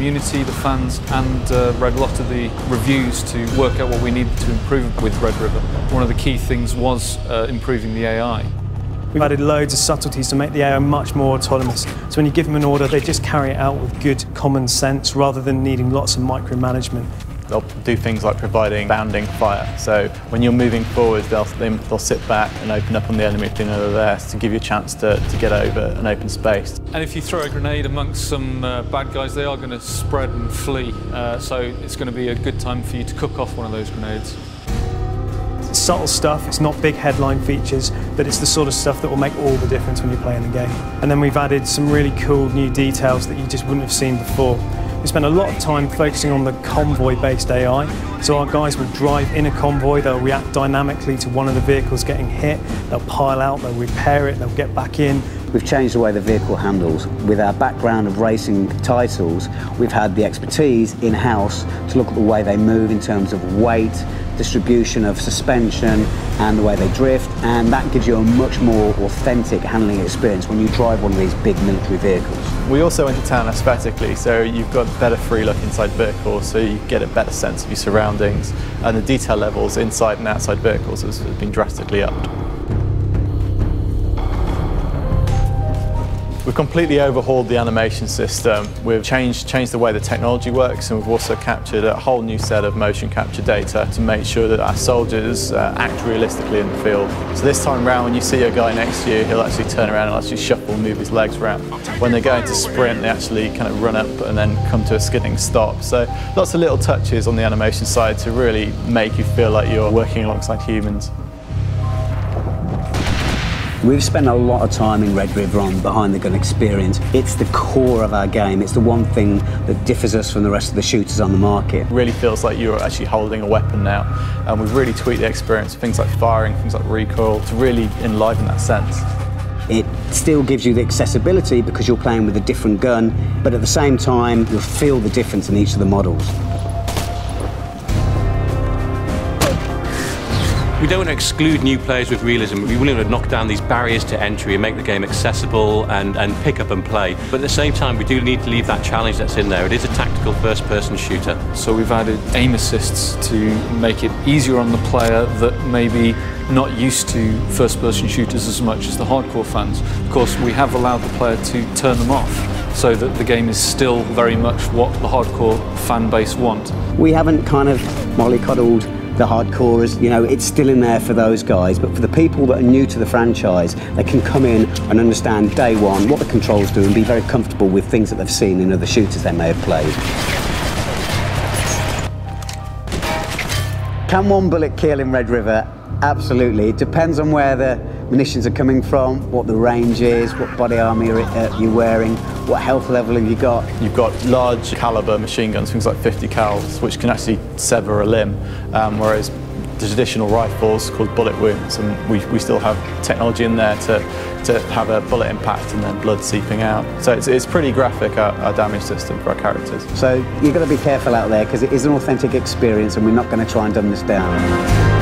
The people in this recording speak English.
community, the fans, and read a lot of the reviews to work out what we needed to improve with Red River. One of the key things was improving the AI. We've added loads of subtleties to make the AI much more autonomous. So when you give them an order, they just carry it out with good common sense rather than needing lots of micromanagement. They'll do things like providing bounding fire. So when you're moving forward, they'll sit back and open up on the enemy if they know they're there to give you a chance to get over an open space. And if you throw a grenade amongst some bad guys, they are going to spread and flee. So it's going to be a good time for you to cook off one of those grenades. It's subtle stuff, it's not big headline features, but it's the sort of stuff that will make all the difference when you're playing the game. And then we've added some really cool new details that you just wouldn't have seen before. We spent a lot of time focusing on the convoy-based AI. So our guys will drive in a convoy, they'll react dynamically to one of the vehicles getting hit, they'll pile out, they'll repair it, they'll get back in. We've changed the way the vehicle handles. With our background of racing titles, we've had the expertise in-house to look at the way they move in terms of weight, distribution of suspension and the way they drift, and that gives you a much more authentic handling experience when you drive one of these big military vehicles. We also went to town aesthetically, so you've got better free look inside vehicles, so you get a better sense of your surroundings, and the detail levels inside and outside vehicles has been drastically upped. We've completely overhauled the animation system. We've changed the way the technology works, and we've also captured a whole new set of motion capture data to make sure that our soldiers act realistically in the field. So this time round, when you see a guy next to you, he'll actually turn around and actually shuffle and move his legs around. When they're going to sprint, they actually kind of run up and then come to a skidding stop. So lots of little touches on the animation side to really make you feel like you're working alongside humans. We've spent a lot of time in Red River on behind the gun experience. It's the core of our game. It's the one thing that differs us from the rest of the shooters on the market. It really feels like you're actually holding a weapon now, and we've really tweaked the experience, things like firing, things like recoil, to really enliven that sense. It still gives you the accessibility because you're playing with a different gun, but at the same time, you'll feel the difference in each of the models. We don't want to exclude new players with realism. We want to knock down these barriers to entry and make the game accessible and pick up and play. But at the same time, we do need to leave that challenge that's in there. It is a tactical first-person shooter. So we've added aim assists to make it easier on the player that may be not used to first-person shooters as much as the hardcore fans. Of course, we have allowed the player to turn them off so that the game is still very much what the hardcore fan base want. We haven't kind of mollycoddled the hardcorers, you know, it's still in there for those guys, but for the people that are new to the franchise, they can come in and understand day one what the controls do and be very comfortable with things that they've seen in other shooters they may have played. Can one bullet kill in Red River? Absolutely. It depends on where the munitions are coming from, what the range is, what body armour you're wearing, what health level have you got. You've got large caliber machine guns, things like 50 cals, which can actually sever a limb, whereas the traditional rifles called bullet wounds, and we still have technology in there to have a bullet impact and then blood seeping out. So it's pretty graphic, our damage system for our characters. So you've got to be careful out there because it is an authentic experience and we're not going to try and dumb this down.